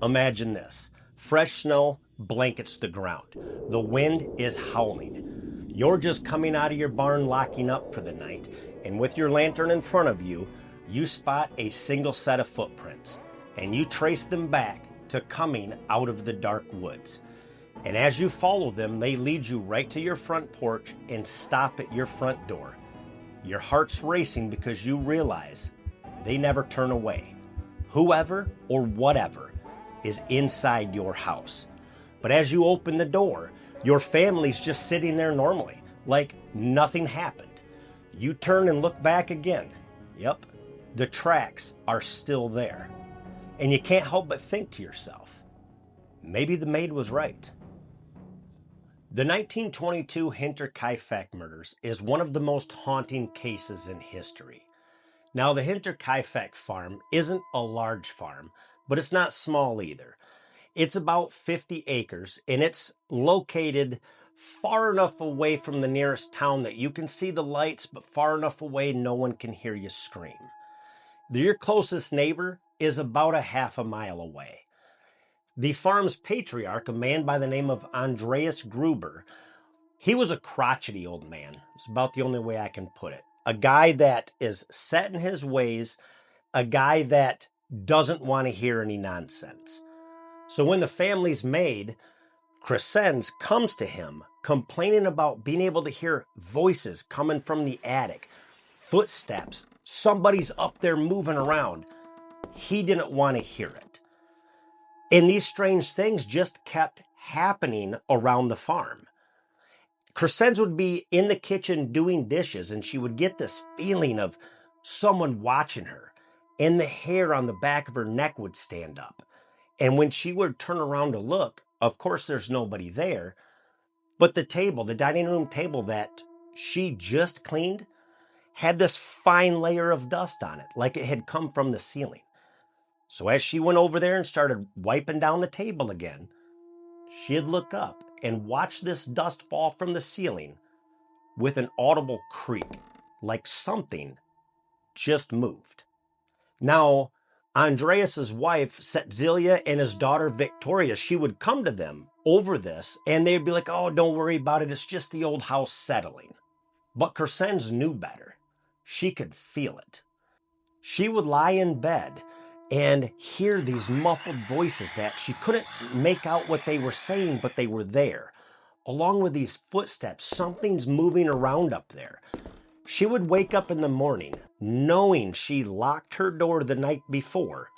Imagine this. Fresh snow blankets the ground. The wind is howling. You're just coming out of your barn locking up for the night, and with your lantern in front of you, you spot a single set of footprints, and you trace them back to coming out of the dark woods. And as you follow them, they lead you right to your front porch and stop at your front door. Your heart's racing because you realize they never turn away. Whoever or whatever is inside your house. But as you open the door, your family's just sitting there normally, like nothing happened. You turn and look back again. Yep, the tracks are still there. And you can't help but think to yourself, maybe the maid was right. The 1922 Hinterkaifeck murders is one of the most haunting cases in history. Now, the Hinterkaifeck farm isn't a large farm, but it's not small either. It's about 50 acres, and it's located far enough away from the nearest town that you can see the lights, but far enough away no one can hear you scream. Your closest neighbor is about a half a mile away. The farm's patriarch, a man by the name of Andreas Gruber, he was a crotchety old man. It's about the only way I can put it. A guy that is set in his ways, a guy that doesn't want to hear any nonsense. So when the family's maid, Crescens, comes to him complaining about being able to hear voices coming from the attic, footsteps, somebody's up there moving around, he didn't want to hear it. And these strange things just kept happening around the farm. Crescens would be in the kitchen doing dishes, and she would get this feeling of someone watching her, and the hair on the back of her neck would stand up. And when she would turn around to look, of course there's nobody there, but the table, the dining room table that she just cleaned, had this fine layer of dust on it, like it had come from the ceiling. So as she went over there and started wiping down the table again, she'd look up and watch this dust fall from the ceiling with an audible creak, like something just moved. Now, Andreas's wife, Cecilia, and his daughter, Victoria, she would come to them over this, and they'd be like, oh, don't worry about it. It's just the old house settling. But Crescens knew better. She could feel it. She would lie in bed and hear these muffled voices that she couldn't make out what they were saying, but they were there. Along with these footsteps, something's moving around up there. She would wake up in the morning knowing she locked her door the night before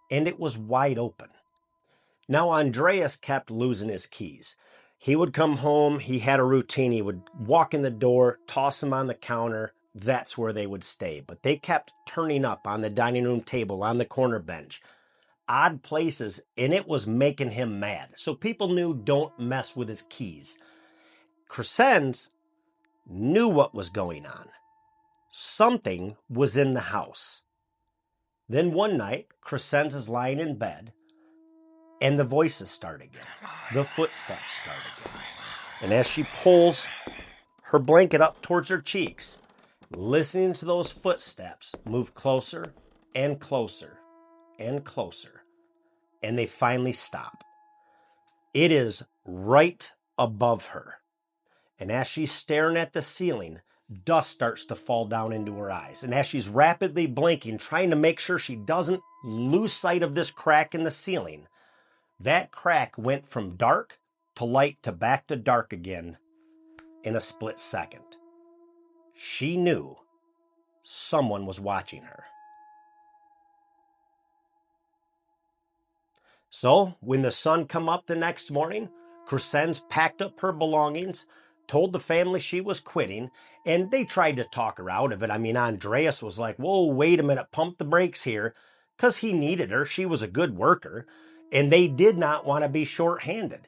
and it was wide open. Now, Andreas kept losing his keys. He would come home, he had a routine, he would walk in the door, toss them on the counter, that's where they would stay. But they kept turning up on the dining room table, on the corner bench, odd places, and it was making him mad. So people knew, don't mess with his keys. Crescens knew what was going on. Something was in the house. Then one night, Crescens is lying in bed, and the voices start again. The footsteps start again. And as she pulls her blanket up towards her cheeks, listening to those footsteps move closer and closer and closer, and they finally stop. It is right above her. And as she's staring at the ceiling, dust starts to fall down into her eyes. And as she's rapidly blinking, trying to make sure she doesn't lose sight of this crack in the ceiling, that crack went from dark to light to back to dark again in a split second. She knew someone was watching her. So when the sun come up the next morning, Crescens packed up her belongings, told the family she was quitting, and they tried to talk her out of it. I mean, Andreas was like, whoa, wait a minute, pump the brakes here, because he needed her. She was a good worker, and they did not want to be short-handed.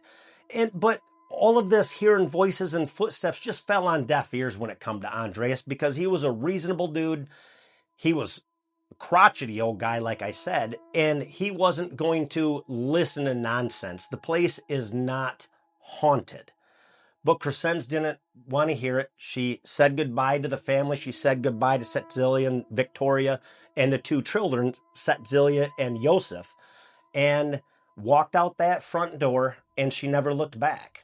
But all of this hearing voices and footsteps just fell on deaf ears when it come to Andreas, because he was a reasonable dude. He was a crotchety old guy, like I said, and he wasn't going to listen to nonsense. The place is not haunted. But Crescens didn't want to hear it. She said goodbye to the family. She said goodbye to Cecilia and Victoria and the two children, Cecilia and Joseph. And walked out that front door, and she never looked back.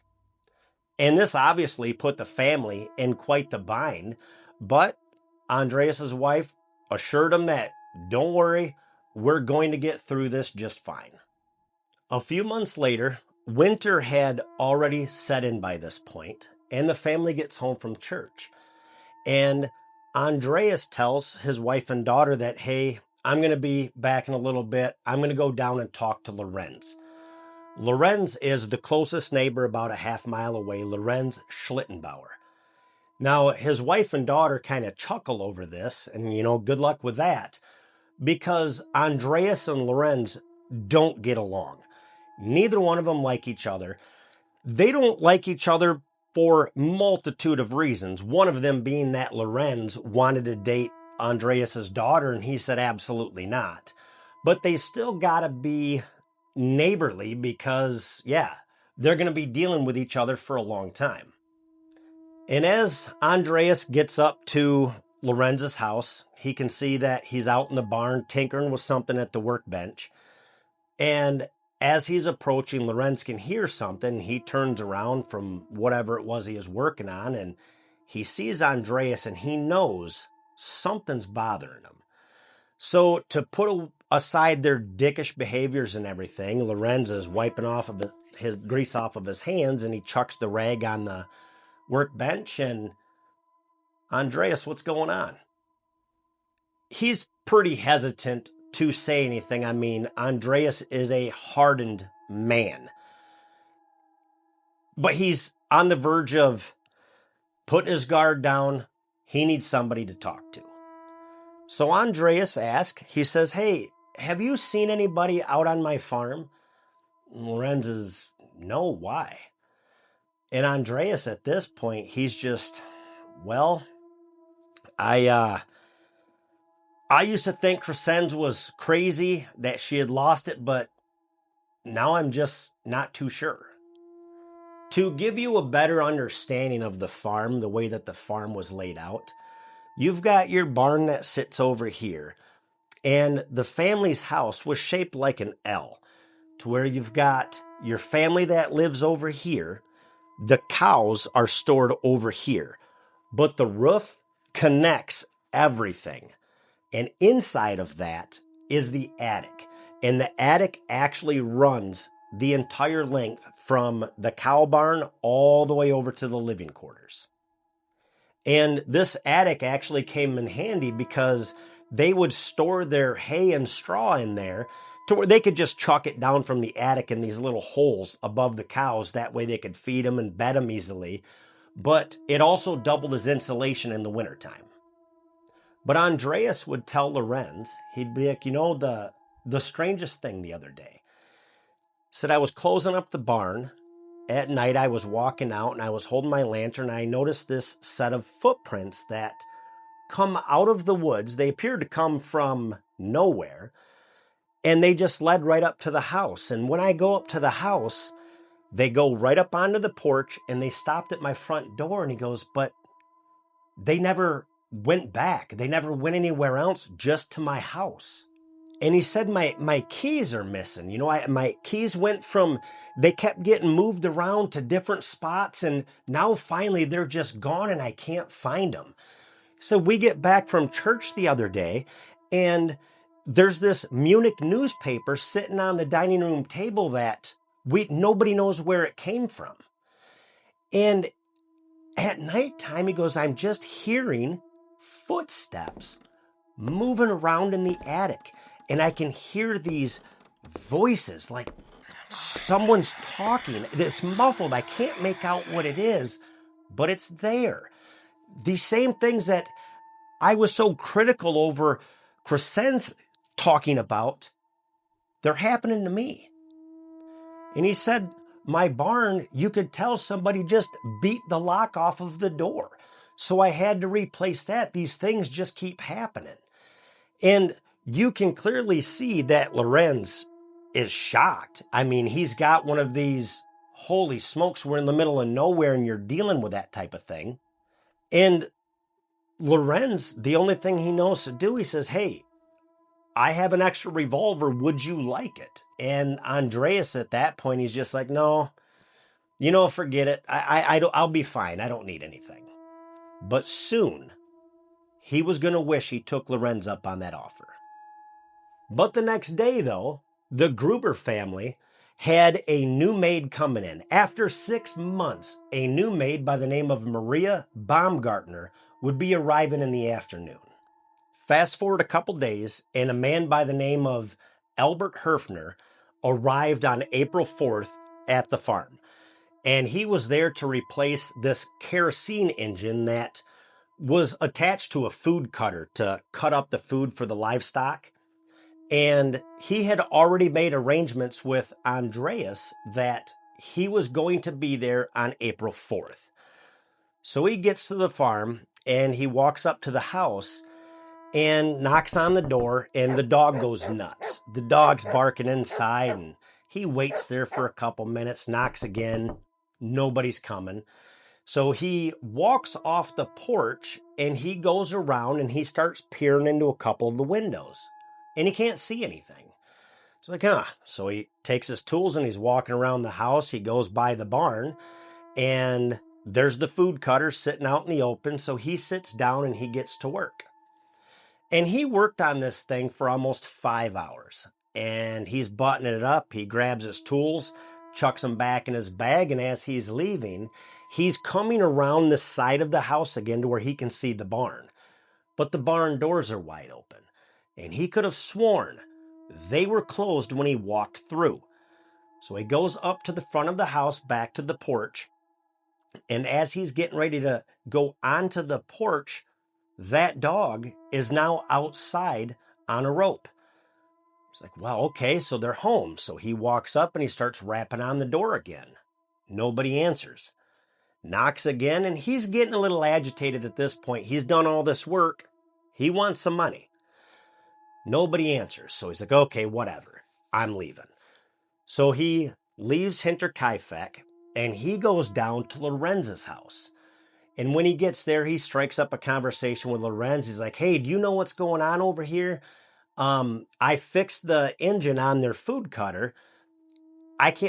And this obviously put the family in quite the bind, but Andreas's wife assured him that, don't worry, we're going to get through this just fine. A few months later, winter had already set in by this point, and the family gets home from church. And Andreas tells his wife and daughter that, hey, I'm going to be back in a little bit. I'm going to go down and talk to Lorenz. Lorenz is the closest neighbor about a half-mile away, Lorenz Schlittenbauer. Now, his wife and daughter kind of chuckle over this, and, good luck with that, because Andreas and Lorenz don't get along. Neither one of them like each other. They don't like each other for multitude of reasons, one of them being that Lorenz wanted to date Andreas's daughter, and he said absolutely not. But they still got to be neighborly because, they're going to be dealing with each other for a long time. And as Andreas gets up to Lorenz's house, he can see that he's out in the barn tinkering with something at the workbench. And as he's approaching, Lorenz can hear something. He turns around from whatever it was he was working on, and he sees Andreas, and he knows something's bothering him. So to put aside their dickish behaviors and everything, Lorenz is wiping off of his grease off of his hands, and he chucks the rag on the workbench. And Andreas, what's going on? He's pretty hesitant to say anything. I mean, Andreas is a hardened man, but he's on the verge of putting his guard down. He needs somebody to talk to. So Andreas asks, he says, hey, have you seen anybody out on my farm? Lorenz is, no, why? And Andreas at this point, he's just, well, I used to think Crescenz was crazy, that she had lost it, but now I'm just not too sure. To give you a better understanding of the farm, the way that the farm was laid out, you've got your barn that sits over here, and the family's house was shaped like an L, to where you've got your family that lives over here, the cows are stored over here, but the roof connects everything. And inside of that is the attic. And the attic actually runs the entire length from the cow barn all the way over to the living quarters. And this attic actually came in handy because they would store their hay and straw in there to where they could just chuck it down from the attic in these little holes above the cows. That way they could feed them and bed them easily. But it also doubled as insulation in the wintertime. But Andreas would tell Lorenz, he'd be like, the strangest thing the other day. Said, I was closing up the barn. At night, I was walking out and I was holding my lantern. And I noticed this set of footprints that come out of the woods. They appeared to come from nowhere. And they just led right up to the house. And when I go up to the house, they go right up onto the porch and they stopped at my front door. And he goes, but they never went back. They never went anywhere else, just to my house. And he said, my keys are missing. My keys they kept getting moved around to different spots. And now finally they're just gone and I can't find them. So we get back from church the other day and there's this Munich newspaper sitting on the dining room table that nobody knows where it came from. And at nighttime, he goes, I'm just hearing footsteps moving around in the attic. And I can hear these voices like someone's talking. It's muffled. I can't make out what it is, but it's there. These same things that I was so critical over Crescenz talking about, they're happening to me. And he said, my barn, you could tell somebody just beat the lock off of the door. So I had to replace that. These things just keep happening. And you can clearly see that Lorenz is shocked. I mean, he's got one of these, holy smokes, we're in the middle of nowhere and you're dealing with that type of thing. And Lorenz, the only thing he knows to do, he says, hey, I have an extra revolver. Would you like it? And Andreas at that point, he's just like, no, forget it. I'll be fine. I don't need anything. But soon, he was going to wish he took Lorenz up on that offer. But the next day, though, the Gruber family had a new maid coming in. After 6 months, a new maid by the name of Maria Baumgartner would be arriving in the afternoon. Fast forward a couple days, and a man by the name of Albert Herfner arrived on April 4th at the farm. And he was there to replace this kerosene engine that was attached to a food cutter to cut up the food for the livestock. And he had already made arrangements with Andreas that he was going to be there on April 4th. So he gets to the farm and he walks up to the house and knocks on the door, and the dog goes nuts. The dog's barking inside, and he waits there for a couple minutes, knocks again. Nobody's coming. So he walks off the porch and he goes around and he starts peering into a couple of the windows. And he can't see anything. It's like, So he takes his tools and he's walking around the house. He goes by the barn and there's the food cutter sitting out in the open. So he sits down and he gets to work. And he worked on this thing for almost 5 hours. And he's buttoning it up. He grabs his tools, chucks them back in his bag. And as he's leaving, he's coming around the side of the house again to where he can see the barn. But the barn doors are wide open. And he could have sworn they were closed when he walked through. So he goes up to the front of the house, back to the porch. And as he's getting ready to go onto the porch, that dog is now outside on a rope. It's like, well, okay, so they're home. So he walks up and he starts rapping on the door again. Nobody answers. Knocks again, and he's getting a little agitated at this point. He's done all this work. He wants some money. Nobody answers. So he's like, okay, whatever. I'm leaving. So he leaves Hinterkaifeck and he goes down to Lorenz's house. And when he gets there, he strikes up a conversation with Lorenz. He's like, hey, do you know what's going on over here? I fixed the engine on their food cutter.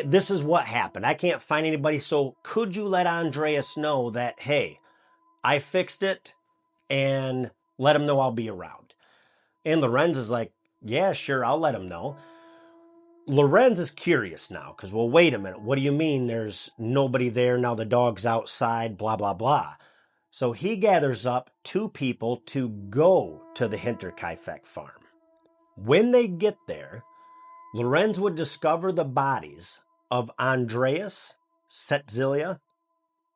This is what happened. I can't find anybody. So could you let Andreas know that, hey, I fixed it, and let him know I'll be around? And Lorenz is like, yeah, sure, I'll let him know. Lorenz is curious now because, well, wait a minute. What do you mean there's nobody there? Now the dog's outside, blah, blah, blah. So he gathers up 2 people to go to the Hinterkaifeck farm. When they get there, Lorenz would discover the bodies of Andreas, Setzilia,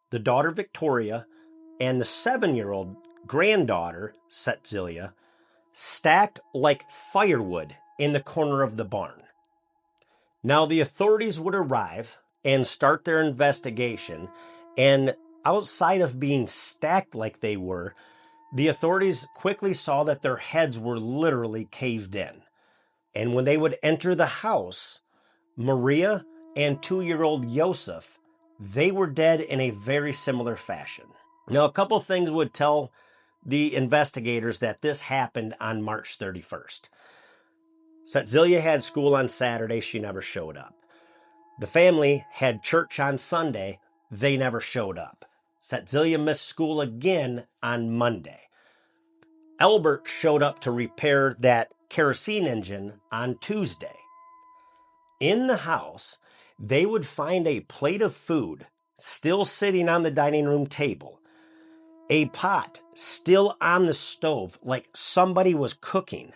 the daughter Victoria, and the 7-year-old granddaughter, Setzilia, stacked like firewood in the corner of the barn. Now, the authorities would arrive and start their investigation, and outside of being stacked like they were, the authorities quickly saw that their heads were literally caved in. And when they would enter the house, Maria and 2-year-old Joseph, they were dead in a very similar fashion. Now, a couple things would tell the investigators that this happened on March 31st. Setzilia had school on Saturday. She never showed up. The family had church on Sunday. They never showed up. Setzilia missed school again on Monday. Albert showed up to repair that kerosene engine on Tuesday. In the house, they would find a plate of food still sitting on the dining room table, a pot still on the stove like somebody was cooking.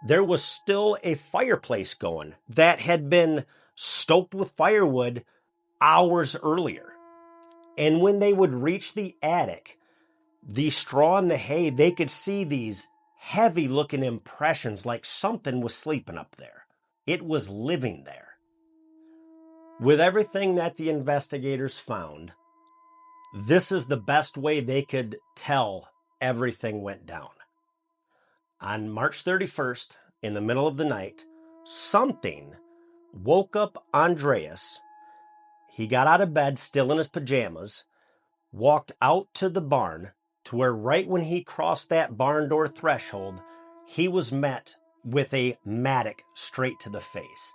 There was still a fireplace going that had been stoked with firewood hours earlier. And when they would reach the attic, the straw and the hay, they could see these heavy-looking impressions like something was sleeping up there. It was living there. With everything that the investigators found, this is the best way they could tell everything went down. On March 31st, in the middle of the night, something woke up Andreas. He got out of bed, still in his pajamas, walked out to the barn, to where right when he crossed that barn door threshold, he was met with a mattock straight to the face.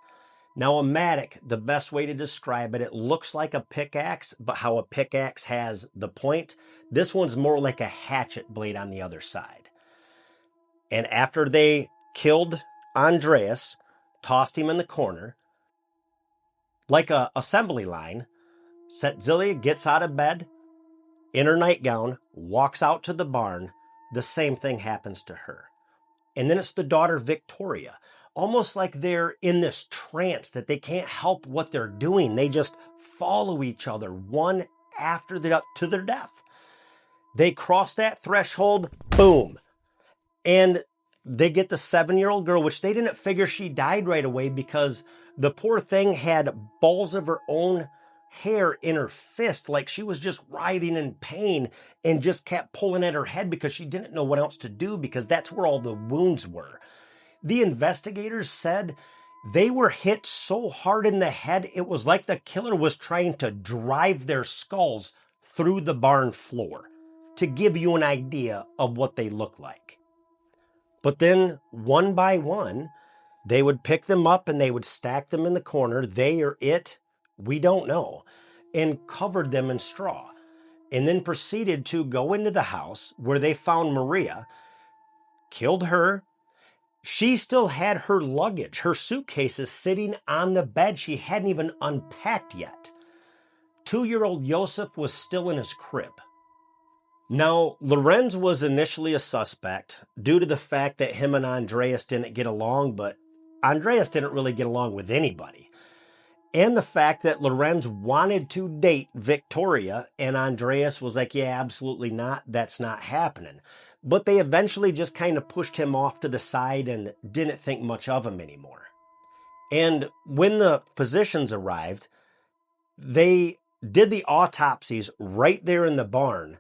Now, a mattock, the best way to describe it, it looks like a pickaxe, but how a pickaxe has the point, this one's more like a hatchet blade on the other side. And after they killed Andreas, tossed him in the corner, like a assembly line, Setzilia gets out of bed, in her nightgown, walks out to the barn. The same thing happens to her. And then it's the daughter Victoria, almost like they're in this trance that they can't help what they're doing. They just follow each other, one after the to their death. They cross that threshold, boom. And they get the 7-year-old girl, which they didn't figure she died right away because the poor thing had balls of her own hair in her fist, like she was just writhing in pain and just kept pulling at her head because she didn't know what else to do because that's where all the wounds were. The investigators said they were hit so hard in the head, it was like the killer was trying to drive their skulls through the barn floor, to give you an idea of what they look like. But then, one by one, they would pick them up and they would stack them in the corner, they or it, we don't know, and covered them in straw, and then proceeded to go into the house where they found Maria, killed her. She still had her luggage, her suitcases sitting on the bed. She hadn't even unpacked yet. 2-year-old Josef was still in his crib. Now, Lorenz was initially a suspect due to the fact that him and Andreas didn't get along, but Andreas didn't really get along with anybody. And the fact that Lorenz wanted to date Victoria and Andreas was like, yeah, absolutely not. That's not happening. But they eventually just kind of pushed him off to the side and didn't think much of him anymore. And when the physicians arrived, they did the autopsies right there in the barn,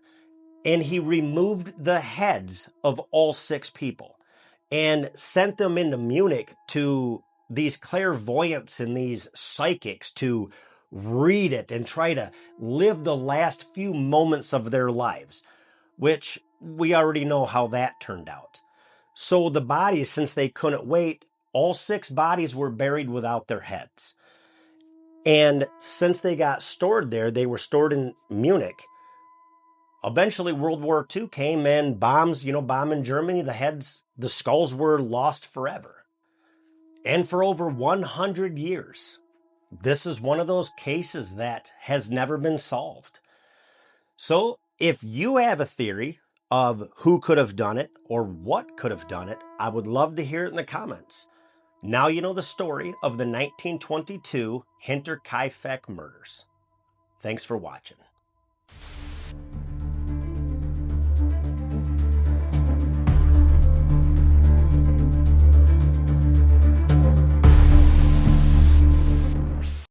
and he removed the heads of all 6 people and sent them into Munich to these clairvoyants and these psychics to read it and try to live the last few moments of their lives, which we already know how that turned out. So the bodies, since they couldn't wait, all 6 bodies were buried without their heads. And since they got stored there, they were stored in Munich. Eventually, World War II came and bombing Germany, the skulls were lost forever. And for over 100 years, this is one of those cases that has never been solved. So if you have a theory of who could have done it or what could have done it, I would love to hear it in the comments. Now you know the story of the 1922 Hinterkaifeck murders. Thanks for watching.